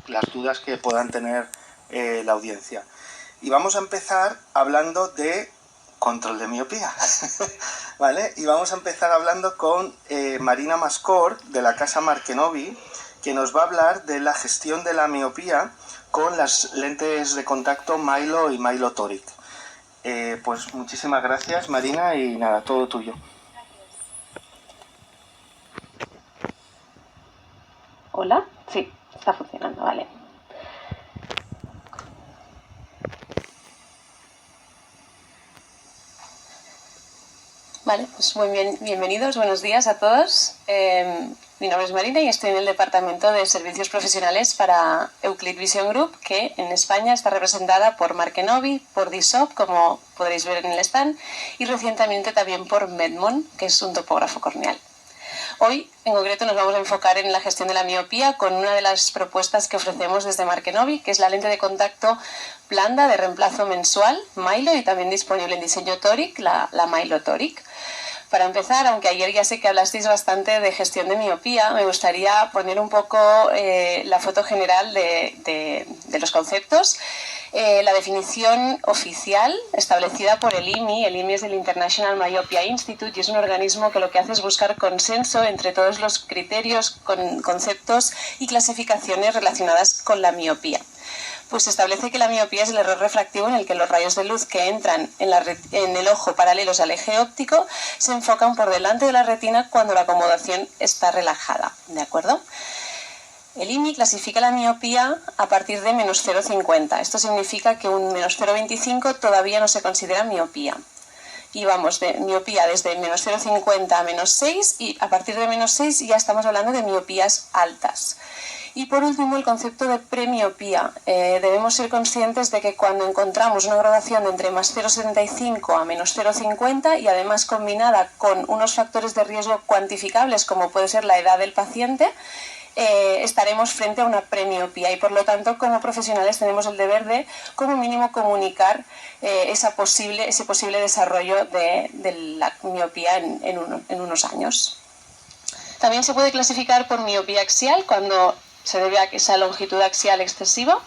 las dudas que puedan tener la audiencia. Y vamos a empezar hablando de control de miopía, ¿vale? Y vamos a empezar hablando con Marina Mascor, de la Casa Markenovi, que nos va a hablar de la gestión de la miopía con las lentes de contacto Milo y Milo Toric. Pues muchísimas gracias, Marina, y nada, todo tuyo. Hola, sí, está funcionando, vale. Vale, pues muy bien, bienvenidos, buenos días a todos. Mi nombre es Marina y estoy en el Departamento de Servicios Profesionales para Euclid Vision Group, que en España está representada por Markenovi, por DISOP, como podréis ver en el stand, y recientemente también por Medmon, que es un topógrafo corneal. Hoy, en concreto, nos vamos a enfocar en la gestión de la miopía con una de las propuestas que ofrecemos desde Markenovi, que es la lente de contacto blanda de reemplazo mensual, Milo, y también disponible en diseño Toric, la Milo Toric. Para empezar, aunque ayer ya sé que hablasteis bastante de gestión de miopía, me gustaría poner un poco la foto general de los conceptos. La definición oficial establecida por el IMI es el International Myopia Institute, y es un organismo que lo que hace es buscar consenso entre todos los criterios, conceptos y clasificaciones relacionadas con la miopía. Pues se establece que la miopía es el error refractivo en el que los rayos de luz que entran en el ojo paralelos al eje óptico se enfocan por delante de la retina cuando la acomodación está relajada, ¿de acuerdo? El IMI clasifica la miopía a partir de menos 0,50. Esto significa que un menos 0,25 todavía no se considera miopía. Y vamos de miopía desde menos 0,50 a menos 6, y a partir de menos 6 ya estamos hablando de miopías altas. Y por último, el concepto de premiopía. Debemos ser conscientes de que cuando encontramos una gradación de entre más 0,75 a menos 0,50 y además combinada con unos factores de riesgo cuantificables como puede ser la edad del paciente, estaremos frente a una premiopía, y por lo tanto como profesionales tenemos el deber de como mínimo comunicar ese posible desarrollo de la miopía en unos años. También se puede clasificar por miopía axial cuando se debe a esa longitud axial excesiva,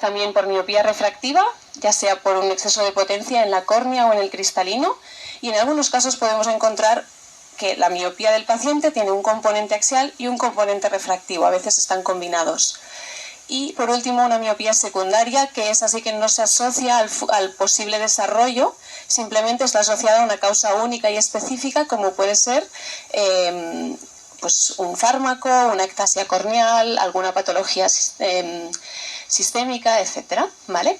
también por miopía refractiva, ya sea por un exceso de potencia en la córnea o en el cristalino, y en algunos casos podemos encontrar que la miopía del paciente tiene un componente axial y un componente refractivo, a veces están combinados. Y por último, una miopía secundaria, que es así que no se asocia al posible desarrollo, simplemente está asociada a una causa única y específica, como puede ser pues un fármaco, una ectasia corneal, alguna patología sistémica, etcétera, ¿vale?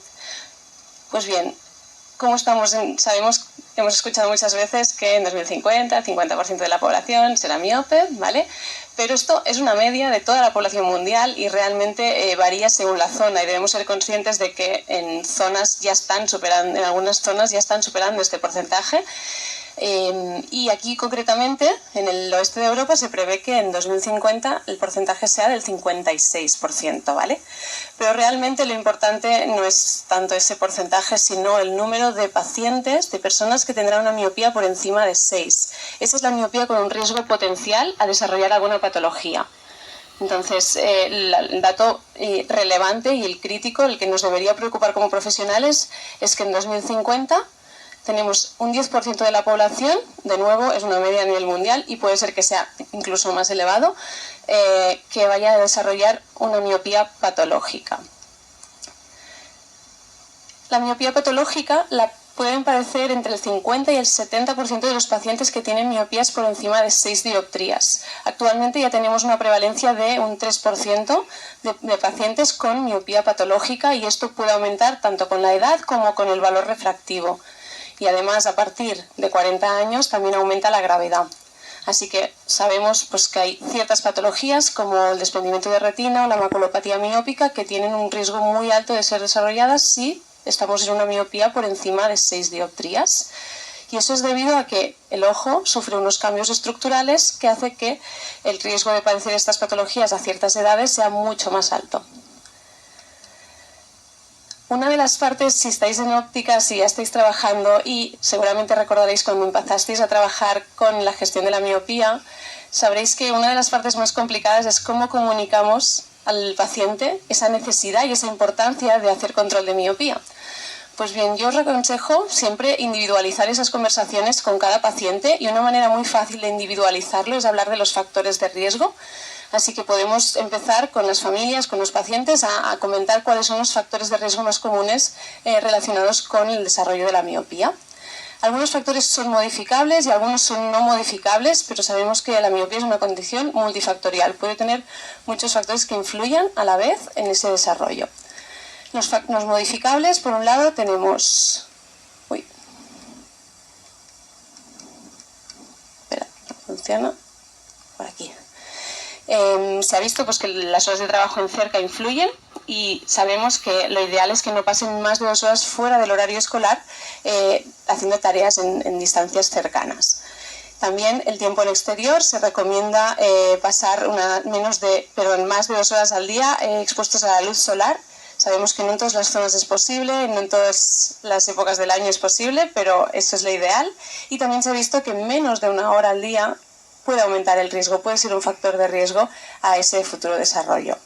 Pues bien, ¿cómo estamos? Hemos escuchado muchas veces que en 2050 el 50% de la población será miope, ¿vale? Pero esto es una media de toda la población mundial y realmente varía según la zona, y debemos ser conscientes de que en algunas zonas ya están superando este porcentaje. Y aquí concretamente en el oeste de Europa se prevé que en 2050 el porcentaje sea del 56%, ¿vale? Pero realmente lo importante no es tanto ese porcentaje, sino el número de pacientes, de personas que tendrán una miopía por encima de 6. Esa es la miopía con un riesgo potencial a desarrollar alguna patología. Entonces, el dato relevante y el crítico, el que nos debería preocupar como profesionales, es que en 2050 tenemos un 10% de la población, de nuevo es una media a nivel mundial y puede ser que sea incluso más elevado, que vaya a desarrollar una miopía patológica. La miopía patológica la pueden padecer entre el 50 y el 70% de los pacientes que tienen miopías por encima de 6 dioptrías. Actualmente ya tenemos una prevalencia de un 3% de pacientes con miopía patológica, y esto puede aumentar tanto con la edad como con el valor refractivo. Y además, a partir de 40 años también aumenta la gravedad. Así que sabemos pues, que hay ciertas patologías como el desprendimiento de retina o la maculopatía miópica que tienen un riesgo muy alto de ser desarrolladas si estamos en una miopía por encima de 6 dioptrías. Y eso es debido a que el ojo sufre unos cambios estructurales que hace que el riesgo de padecer estas patologías a ciertas edades sea mucho más alto. Una de las partes, si estáis en óptica, si ya estáis trabajando, y seguramente recordaréis cuando empezasteis a trabajar con la gestión de la miopía, sabréis que una de las partes más complicadas es cómo comunicamos al paciente esa necesidad y esa importancia de hacer control de miopía? Pues bien, yo os aconsejo siempre individualizar esas conversaciones con cada paciente, y una manera muy fácil de individualizarlo es hablar de los factores de riesgo. Así que podemos empezar con las familias, con los pacientes, a comentar cuáles son los factores de riesgo más comunes relacionados con el desarrollo de la miopía. Algunos factores son modificables y algunos son no modificables, pero sabemos que la miopía es una condición multifactorial. Puede tener muchos factores que influyan a la vez en ese desarrollo. Los modificables, por un lado, tenemos... Espera, no funciona. Por aquí. Se ha visto pues, que las horas de trabajo en cerca influyen, y sabemos que lo ideal es que no pasen más de 2 horas fuera del horario escolar haciendo tareas en distancias cercanas. También el tiempo en exterior se recomienda pasar más de 2 horas al día expuestos a la luz solar. Sabemos que no en todas las zonas es posible, no en todas las épocas del año es posible, pero eso es lo ideal. Y también se ha visto que menos de 1 hora al día puede aumentar el riesgo, puede ser un factor de riesgo a ese futuro desarrollo.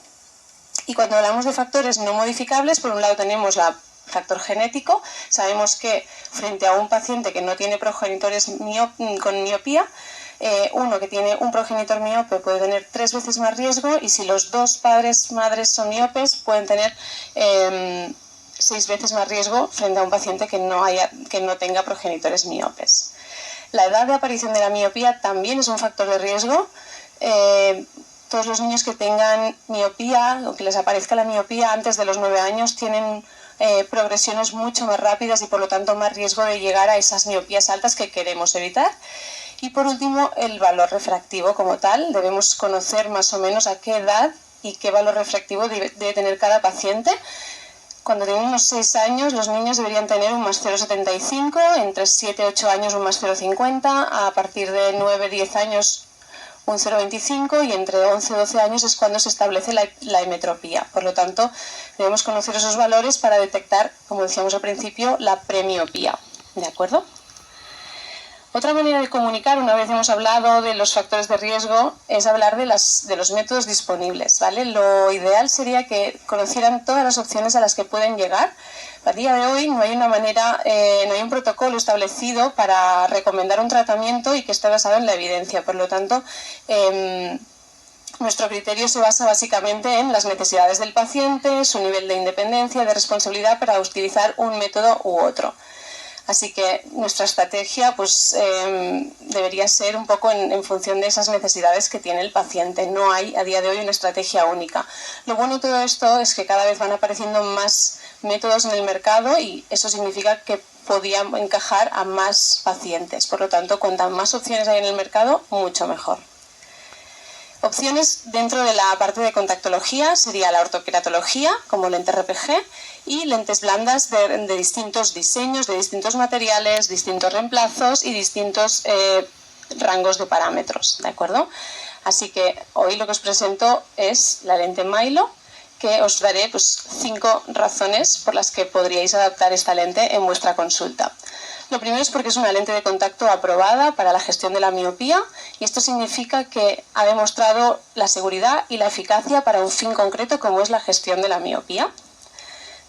Y cuando hablamos de factores no modificables, por un lado tenemos el factor genético. Sabemos que frente a un paciente que no tiene progenitores con miopía, uno que tiene un progenitor miope puede tener 3 veces más riesgo, y si los 2 padres-madres son miopes pueden tener 6 veces más riesgo frente a un paciente que no tenga progenitores miopes. La edad de aparición de la miopía también es un factor de riesgo. Todos los niños que tengan miopía o que les aparezca la miopía antes de los 9 años tienen progresiones mucho más rápidas y por lo tanto más riesgo de llegar a esas miopías altas que queremos evitar. Y por último, el valor refractivo como tal. Debemos conocer más o menos a qué edad y qué valor refractivo debe tener cada paciente. Cuando tienen unos 6 años, los niños deberían tener un más 0,75, entre 7 y 8 años un más 0,50, a partir de 9-10 años un 0,25, y entre 11 y 12 años es cuando se establece la emetropía. Por lo tanto, debemos conocer esos valores para detectar, como decíamos al principio, la premiopía. ¿De acuerdo? Otra manera de comunicar, una vez hemos hablado de los factores de riesgo, es hablar de los métodos disponibles, ¿vale? Lo ideal sería que conocieran todas las opciones a las que pueden llegar. A día de hoy no hay no hay un protocolo establecido para recomendar un tratamiento y que esté basado en la evidencia. Por lo tanto, nuestro criterio se basa básicamente en las necesidades del paciente, su nivel de independencia, de responsabilidad para utilizar un método u otro. Así que nuestra estrategia debería ser un poco en función de esas necesidades que tiene el paciente. No hay a día de hoy una estrategia única. Lo bueno de todo esto es que cada vez van apareciendo más métodos en el mercado, y eso significa que podían encajar a más pacientes. Por lo tanto, cuantas más opciones hay en el mercado, mucho mejor. Opciones dentro de la parte de contactología sería la ortoqueratología, como lentes RPG, y lentes blandas de distintos diseños, de distintos materiales, distintos reemplazos y distintos rangos de parámetros, ¿de acuerdo? Así que hoy lo que os presento es la lente Milo, que os daré 5 razones por las que podríais adaptar esta lente en vuestra consulta. Lo primero es porque es una lente de contacto aprobada para la gestión de la miopía, y esto significa que ha demostrado la seguridad y la eficacia para un fin concreto como es la gestión de la miopía.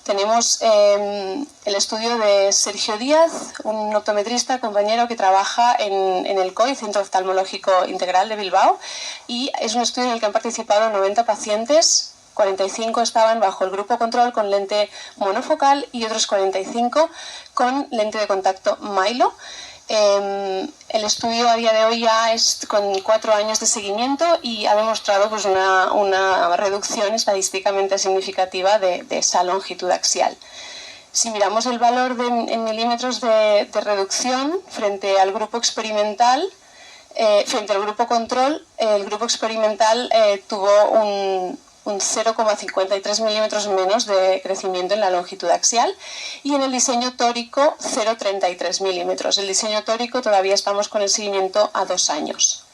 Tenemos el estudio de Sergio Díaz, un optometrista compañero que trabaja en el COI, Centro Oftalmológico Integral de Bilbao, y es un estudio en el que han participado 90 pacientes. 45 estaban bajo el grupo control con lente monofocal y otros 45 con lente de contacto Milo. El estudio a día de hoy ya es con 4 años de seguimiento y ha demostrado una reducción estadísticamente significativa de esa longitud axial. Si miramos el valor en milímetros de reducción frente al grupo experimental, frente al grupo control, el grupo experimental tuvo un 0,53 milímetros menos de crecimiento en la longitud axial, y en el diseño tórico 0,33 milímetros. El diseño tórico todavía estamos con el seguimiento a 2 años.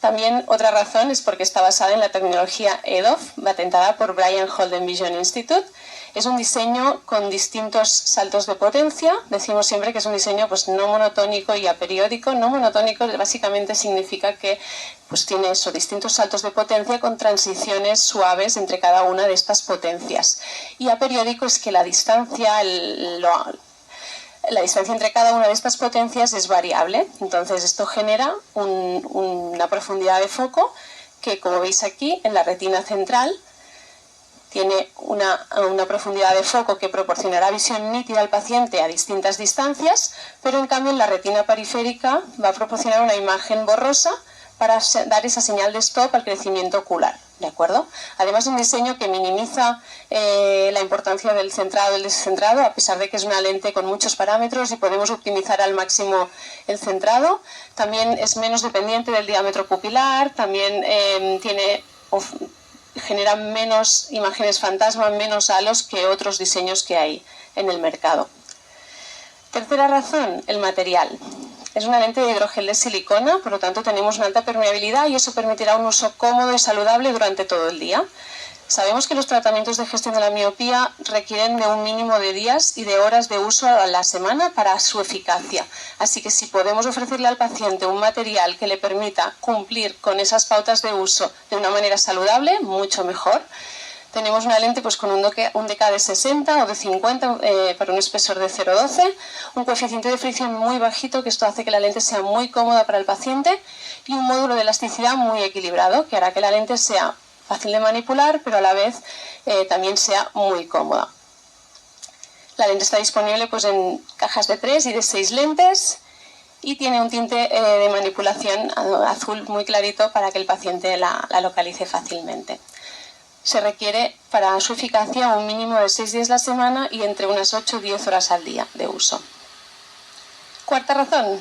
También otra razón es porque está basada en la tecnología EDOF, patentada por Brian Holden Vision Institute. Es un diseño con distintos saltos de potencia. Decimos siempre que es un diseño pues, no monotónico y aperiódico. No monotónico básicamente significa que pues, tiene eso, distintos saltos de potencia con transiciones suaves entre cada una de estas potencias. Y aperiódico es que la distancia, la distancia entre cada una de estas potencias es variable. Entonces esto genera una profundidad de foco que, como veis aquí, en la retina central tiene una profundidad de foco que proporcionará visión nítida al paciente a distintas distancias, pero en cambio en la retina periférica va a proporcionar una imagen borrosa para dar esa señal de stop al crecimiento ocular, ¿de acuerdo? Además, un diseño que minimiza la importancia del centrado y el descentrado, a pesar de que es una lente con muchos parámetros y podemos optimizar al máximo el centrado. También es menos dependiente del diámetro pupilar, también genera menos imágenes fantasma, menos halos que otros diseños que hay en el mercado. Tercera razón, el material. Es una lente de hidrogel de silicona, por lo tanto tenemos una alta permeabilidad y eso permitirá un uso cómodo y saludable durante todo el día. Sabemos que los tratamientos de gestión de la miopía requieren de un mínimo de días y de horas de uso a la semana para su eficacia. Así que si podemos ofrecerle al paciente un material que le permita cumplir con esas pautas de uso de una manera saludable, mucho mejor. Tenemos una lente pues, con un DK de 60 o de 50 para un espesor de 0,12, un coeficiente de fricción muy bajito, que esto hace que la lente sea muy cómoda para el paciente, y un módulo de elasticidad muy equilibrado, que hará que la lente sea fácil de manipular, pero a la vez también sea muy cómoda. La lente está disponible pues, en cajas de 3 y de 6 lentes y tiene un tinte de manipulación azul muy clarito para que el paciente la localice fácilmente. Se requiere para su eficacia un mínimo de 6 días a la semana y entre unas 8 o 10 horas al día de uso. Cuarta razón,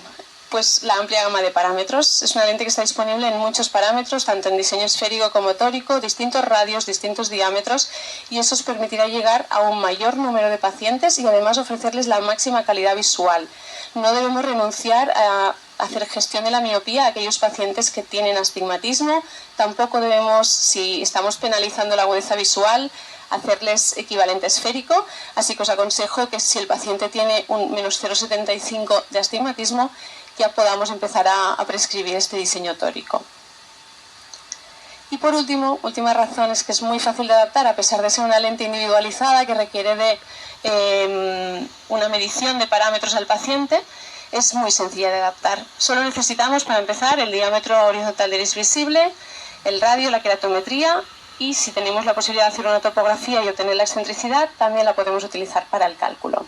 pues la amplia gama de parámetros. Es una lente que está disponible en muchos parámetros, tanto en diseño esférico como tórico, distintos radios, distintos diámetros, y eso os permitirá llegar a un mayor número de pacientes y además ofrecerles la máxima calidad visual. No debemos renunciar a hacer gestión de la miopía a aquellos pacientes que tienen astigmatismo. Tampoco debemos, si estamos penalizando la agudeza visual, hacerles equivalente esférico. Así que os aconsejo que si el paciente tiene un menos 0,75 de astigmatismo, ya podamos empezar a prescribir este diseño tórico. Y por último, última razón, es que es muy fácil de adaptar, a pesar de ser una lente individualizada que requiere de una medición de parámetros al paciente. Es muy sencilla de adaptar. Solo necesitamos, para empezar, el diámetro horizontal del iris visible, el radio, la queratometría, y si tenemos la posibilidad de hacer una topografía y obtener la excentricidad, también la podemos utilizar para el cálculo.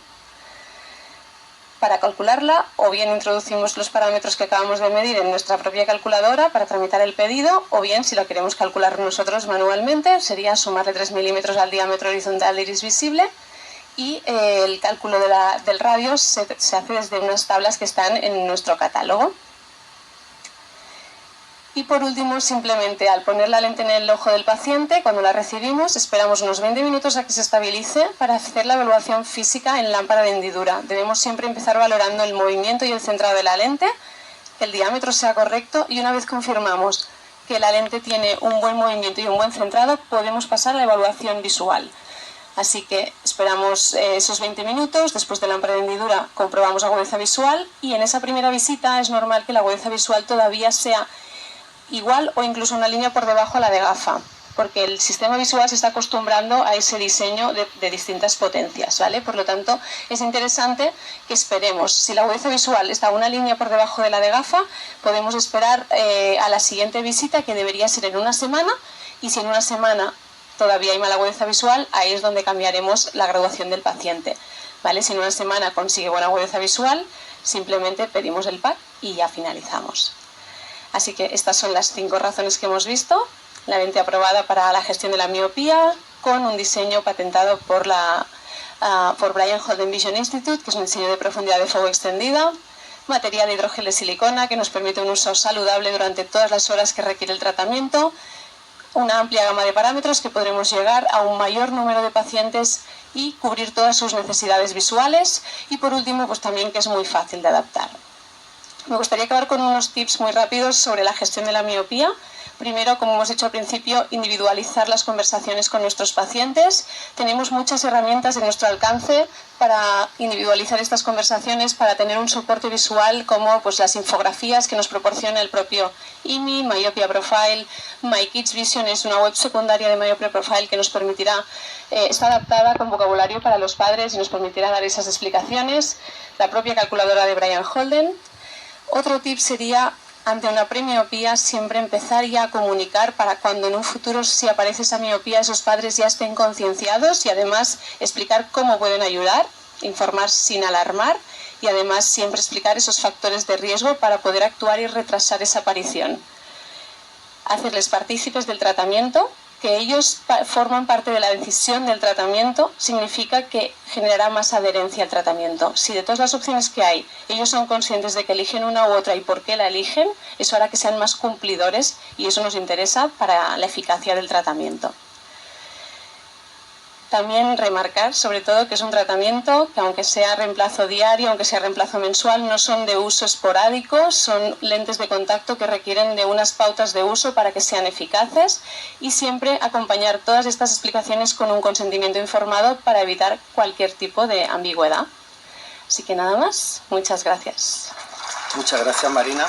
Para calcularla, o bien introducimos los parámetros que acabamos de medir en nuestra propia calculadora para tramitar el pedido, o bien, si lo queremos calcular nosotros manualmente, sería sumarle 3 milímetros al diámetro horizontal del iris visible, y el cálculo del radio se hace desde unas tablas que están en nuestro catálogo. Y por último, simplemente al poner la lente en el ojo del paciente, cuando la recibimos, esperamos unos 20 minutos a que se estabilice para hacer la evaluación física en lámpara de hendidura. Debemos siempre empezar valorando el movimiento y el centrado de la lente, que el diámetro sea correcto, y una vez confirmamos que la lente tiene un buen movimiento y un buen centrado, podemos pasar a la evaluación visual. Así que esperamos esos 20 minutos, después de la lámpara de hendidura comprobamos agudeza visual, y en esa primera visita es normal que la agudeza visual todavía sea igual o incluso una línea por debajo a la de gafa, porque el sistema visual se está acostumbrando a ese diseño de distintas potencias, ¿vale? Por lo tanto, es interesante que esperemos. Si la agudeza visual está una línea por debajo de la de gafa, podemos esperar a la siguiente visita, que debería ser en una semana, y si en una semana todavía hay mala agudeza visual, ahí es donde cambiaremos la graduación del paciente, ¿vale? Si en una semana consigue buena agudeza visual, simplemente pedimos el pack y ya finalizamos. Así que estas son las 5 razones que hemos visto. La lente aprobada para la gestión de la miopía, con un diseño patentado por Brian Holden Vision Institute, que es un diseño de profundidad de foco extendida, material de hidrogel de silicona que nos permite un uso saludable durante todas las horas que requiere el tratamiento, una amplia gama de parámetros que podremos llegar a un mayor número de pacientes y cubrir todas sus necesidades visuales, y por último, pues también que es muy fácil de adaptar. Me gustaría acabar con unos tips muy rápidos sobre la gestión de la miopía. Primero, como hemos dicho al principio, individualizar las conversaciones con nuestros pacientes. Tenemos muchas herramientas en nuestro alcance para individualizar estas conversaciones, para tener un soporte visual como pues, las infografías que nos proporciona el propio IMI, Myopia Profile. My Kids Vision es una web secundaria de Myopia Profile que nos permitirá, está adaptada con vocabulario para los padres y nos permitirá dar esas explicaciones. La propia calculadora de Brian Holden. Otro tip sería, ante una premiopía, siempre empezar ya a comunicar para cuando en un futuro, si aparece esa miopía, esos padres ya estén concienciados y además explicar cómo pueden ayudar, informar sin alarmar y además siempre explicar esos factores de riesgo para poder actuar y retrasar esa aparición. Hacerles partícipes del tratamiento, que ellos forman parte de la decisión del tratamiento, significa que generará más adherencia al tratamiento. Si de todas las opciones que hay, ellos son conscientes de que eligen una u otra y por qué la eligen, eso hará que sean más cumplidores y eso nos interesa para la eficacia del tratamiento. También remarcar, sobre todo, que es un tratamiento que aunque sea reemplazo diario, aunque sea reemplazo mensual, no son de uso esporádico, son lentes de contacto que requieren de unas pautas de uso para que sean eficaces y siempre acompañar todas estas explicaciones con un consentimiento informado para evitar cualquier tipo de ambigüedad. Así que nada más, muchas gracias. Muchas gracias, Marina.